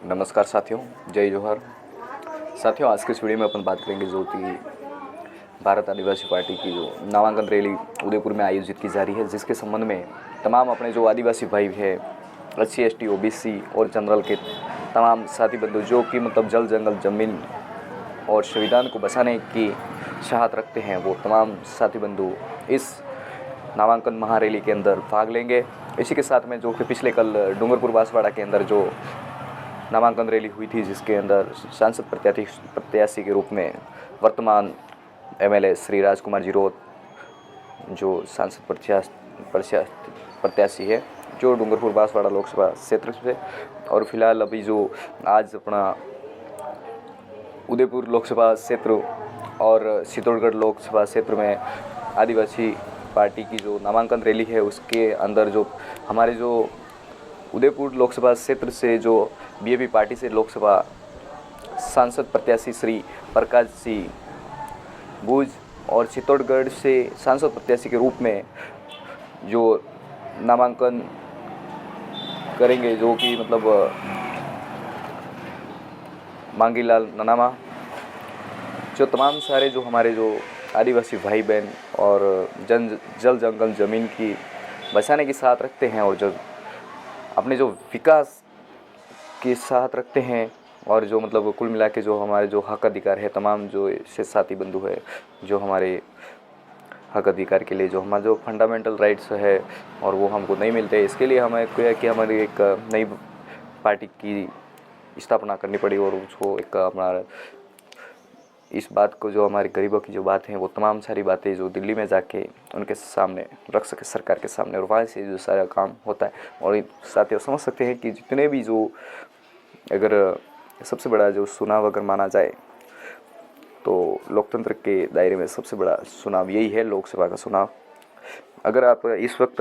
नमस्कार साथियों, जय जोहर। साथियों, आज के इस वीडियो में अपन बात करेंगे जो कि भारत आदिवासी पार्टी की जो नामांकन रैली उदयपुर में आयोजित की जा रही है, जिसके संबंध में तमाम अपने जो आदिवासी भाई हैं, SC ST OBC और जनरल के तमाम साथी बंधु जो कि मतलब जल जंगल ज़मीन और संविधान को बचाने की चाहत रखते हैं, वो तमाम साथी बंधु इस नामांकन महारैली के अंदर भाग लेंगे। इसी के साथ में जो कि पिछले कल डूंगरपुर बांसवाड़ा के अंदर जो नामांकन रैली हुई थी, जिसके अंदर सांसद प्रत्याशी के रूप में वर्तमान MLA श्री राजकुमार जीरोद जो सांसद प्रत्याशी है, जो डूंगरपुर बांसवाड़ा लोकसभा क्षेत्र से, और फिलहाल अभी जो आज अपना उदयपुर लोकसभा क्षेत्र और चित्तौड़गढ़ लोकसभा क्षेत्र में आदिवासी पार्टी की जो नामांकन रैली है, उसके अंदर जो हमारे जो उदयपुर लोकसभा क्षेत्र से जो BJP पार्टी से लोकसभा सांसद प्रत्याशी श्री प्रकाश सिंह भूज और चित्तौड़गढ़ से सांसद प्रत्याशी के रूप में जो नामांकन करेंगे, जो कि मतलब मांगीलाल ननामा, जो तमाम सारे जो हमारे जो आदिवासी भाई बहन और जल जंगल ज़मीन की बचाने की साथ रखते हैं और जो अपने जो विकास के साथ रखते हैं, और जो मतलब कुल मिला के जो हमारे जो हक अधिकार है, तमाम जो ऐसे साथी बंधु है जो हमारे हक अधिकार के लिए जो हमारा जो फंडामेंटल राइट्स है और वो हमको नहीं मिलते, इसके लिए हमें कि हमारी एक नई पार्टी की स्थापना करनी पड़ी और उसको एक हमारा इस बात को जो हमारे गरीबों की जो बात है, वो तमाम सारी बातें जो दिल्ली में जाके उनके सामने रख सके, सरकार के सामने, और वहाँ से जो सारा काम होता है। और साथियों समझ सकते हैं कि जितने भी जो अगर सबसे बड़ा जो चुनाव अगर माना जाए तो लोकतंत्र के दायरे में सबसे बड़ा चुनाव यही है, लोकसभा का चुनाव। अगर आप इस वक्त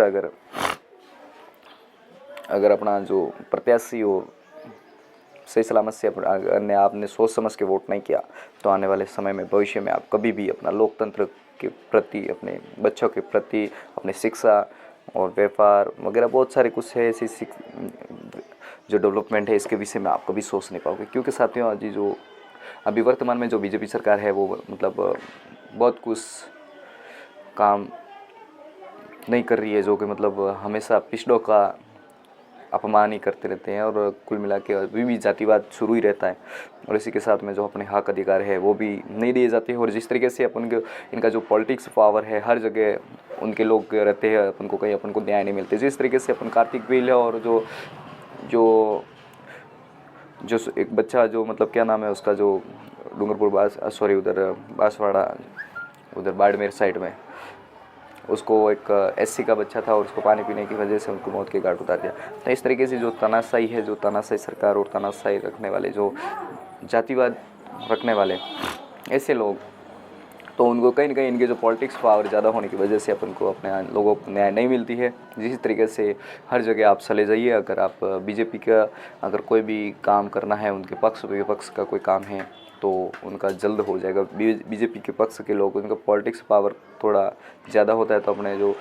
अगर अपना जो प्रत्याशी हो सही सलामत से आपने सोच समझ के वोट नहीं किया, तो आने वाले समय में भविष्य में आप कभी भी अपना लोकतंत्र के प्रति, अपने बच्चों के प्रति, अपने शिक्षा और व्यापार वगैरह बहुत सारे कुछ है ऐसी जो डेवलपमेंट है, इसके विषय में आप कभी सोच नहीं पाओगे। क्योंकि साथियों, आज जो अभी वर्तमान में जो BJP सरकार है, वो मतलब बहुत कुछ काम नहीं कर रही है, जो कि मतलब हमेशा पिछड़ों का अपमान ही करते रहते हैं, और कुल मिला के अभी भी जातिवाद शुरू ही रहता है। और इसी के साथ में जो अपने हक अधिकार है वो भी नहीं दिए जाते हैं। और जिस तरीके से अपन को इनका जो पॉलिटिक्स पावर है, हर जगह उनके लोग रहते हैं, अपन को कहीं अपन को न्याय नहीं मिलते। जिस तरीके से अपन कार्तिक बिल है और जो जो जो एक बच्चा जो मतलब क्या नाम है उसका, जो डूंगरपुर उधर बांसवाड़ा, उधर बाड़मेर साइड में, उसको एक SC का बच्चा था और उसको पानी पीने की वजह से उनको मौत के घाट उतार दिया। तो इस तरीके से जो तानाशाही है, जो तानाशाही सरकार और तानाशाही रखने वाले, जो जातिवाद रखने वाले ऐसे लोग, तो उनको कहीं ना कहीं इनके जो पॉलिटिक्स पावर ज़्यादा होने की वजह से अपन को अपने लोगों को न्याय नहीं मिलती है। जिस तरीके से हर जगह आप चले जाइए, अगर आप BJP का अगर कोई भी काम करना है, उनके विपक्ष का कोई काम है, तो उनका जल्द हो जाएगा। BJP के पक्ष के लोग, उनका पॉलिटिक्स पावर थोड़ा ज़्यादा होता है, तो अपने जो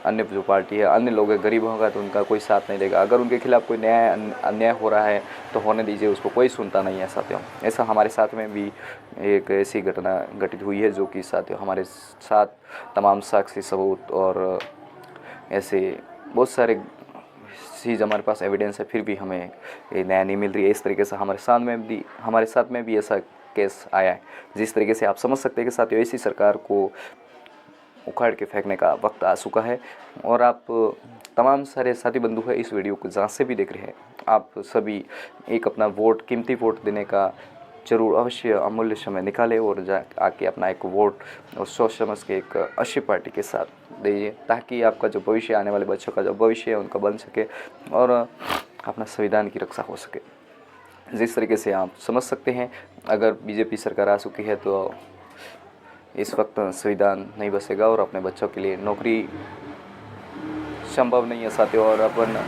अन्य जो पार्टी है, अन्य लोग गरीब होगा तो उनका कोई साथ नहीं देगा। अगर उनके खिलाफ़ कोई अन्याय हो रहा है तो होने दीजिए, उसको कोई सुनता नहीं है। साथियों, ऐसा हमारे साथ में भी एक ऐसी घटना घटित हुई है, जो कि साथियों हमारे साथ तमाम साक्षी सबूत और ऐसे बहुत सारे चीज़ हमारे पास एविडेंस है, फिर भी हमें न्याय नहीं मिल रही है। इस तरीके से हमारे साथ में भी ऐसा केस आया है। जिस तरीके से आप समझ सकते हैं कि साथियों, ऐसी सरकार को उखाड़ के फेंकने का वक्त आ चुका है। और आप तमाम सारे साथी बंधु हैं इस वीडियो को जहाँ से भी देख रहे हैं, आप सभी एक अपना वोट, कीमती वोट देने का जरूर अवश्य अमूल्य समय निकालें और आके अपना एक वोट और सोच समझ के एक अच्छी पार्टी के साथ दीजिए, ताकि आपका जो भविष्य, आने वाले बच्चों का जो भविष्य है उनका बन सके और अपना संविधान की रक्षा हो सके। जिस तरीके से आप समझ सकते हैं, अगर BJP सरकार आ चुकी है तो इस वक्त संविधान नहीं बचेगा और अपने बच्चों के लिए नौकरी संभव नहीं है साथियों। और अपन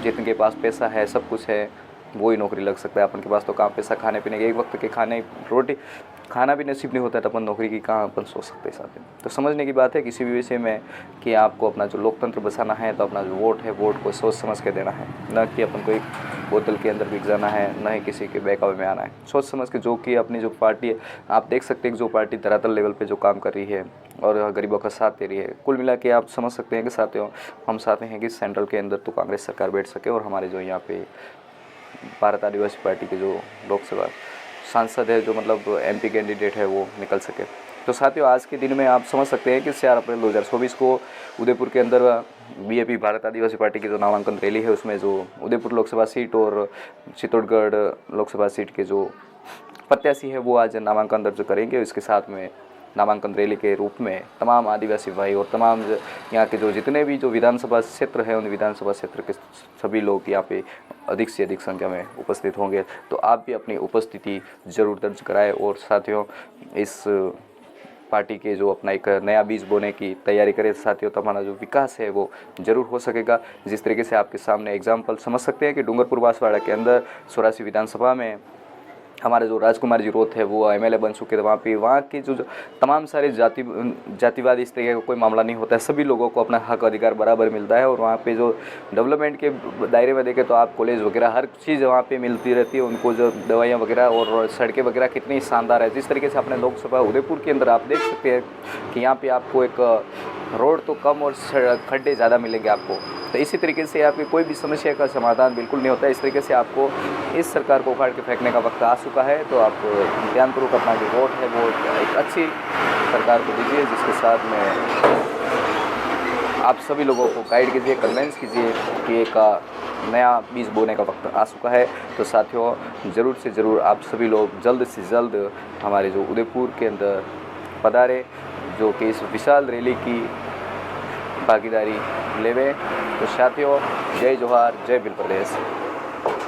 जितने के पास पैसा है, सब कुछ है, वो ही नौकरी लग सकता है। अपन के पास तो काम पैसा खाने पीने के एक वक्त के खाने रोटी खाना भी नसीब नहीं होता है, तो अपन नौकरी की कहाँ अपन सोच सकते हैं साथ में। तो समझने की बात है किसी भी विषय में कि आपको अपना जो लोकतंत्र बसाना है तो अपना जो वोट है वोट को सोच समझ के देना है, न कि अपन को एक बोतल के अंदर बिक जाना है, न ही किसी के बहकावे में आना है। सोच समझ के जो कि अपनी जो पार्टी है, आप देख सकते हैं कि जो पार्टी धरातल लेवल पे जो काम कर रही है और गरीबों का साथ दे रही है, कुल मिला के आप समझ सकते हैं कि साथियों हम चाहते हैं कि सेंट्रल के अंदर तो कांग्रेस सरकार बैठ सके और हमारे जो यहाँ पे भारत आदिवासी पार्टी के जो लोकसभा सांसद है, जो मतलब एमपी कैंडिडेट है, वो निकल सके। तो साथियों आज के दिन में आप समझ सकते हैं कि 4 अप्रैल 2024 को उदयपुर के अंदर बीएपी भारत आदिवासी पार्टी की जो नामांकन रैली है उसमें जो उदयपुर लोकसभा सीट और चित्तौड़गढ़ लोकसभा सीट के जो प्रत्याशी है वो आज नामांकन दर्ज करेंगे। इसके साथ में नामांकन रैली के रूप में तमाम आदिवासी भाई और तमाम यहाँ के जो जितने भी जो विधानसभा क्षेत्र है उन विधानसभा क्षेत्र के सभी लोग यहाँ पे अधिक से अधिक संख्या में उपस्थित होंगे। तो आप भी अपनी उपस्थिति ज़रूर दर्ज कराएं और साथियों इस पार्टी के जो अपना एक नया बीज बोने की तैयारी करें साथियों, तो हमारा जो विकास है वो ज़रूर हो सकेगा। जिस तरीके से आपके सामने एग्जाम्पल समझ सकते हैं कि डूंगरपुर बांसवाड़ा के अंदर 84 विधानसभा में हमारे जो राजकुमार जी रोत है वो एमएलए बन चुके थे। वहाँ की जो तमाम सारे जातिवाद इस तरीके का कोई मामला नहीं होता है, सभी लोगों को अपना हक अधिकार बराबर मिलता है। और वहाँ पे जो डेवलपमेंट के दायरे में देखें तो आप कॉलेज वगैरह हर चीज़ वहाँ पे मिलती रहती है उनको, जो दवाइयाँ वगैरह और सड़कें वगैरह कितनी शानदार है। जिस तरीके से अपने लोकसभा उदयपुर के अंदर आप देख सकते हैं कि यहाँ पर आपको एक रोड तो कम और खड्डे ज़्यादा मिलेंगे आपको। तो इसी तरीके से आपकी कोई भी समस्या का समाधान बिल्कुल नहीं होता है। इस तरीके से आपको इस सरकार को उखाड़ के फेंकने का वक्त आ चुका है। तो आप ध्यानपूर्वक अपना जो वोट है वो एक अच्छी सरकार को दीजिए, जिसके साथ में आप सभी लोगों को गाइड कीजिए, कन्वेंस कीजिए कि एक नया बीज बोने का वक्त आ चुका है। तो साथियों ज़रूर से ज़रूर आप सभी लोग जल्द से जल्द हमारे जो उदयपुर के अंदर पधारे, जो कि इस विशाल रैली की भागीदारी लेवे। तो साथियों जय जोहार, जय भील प्रदेश।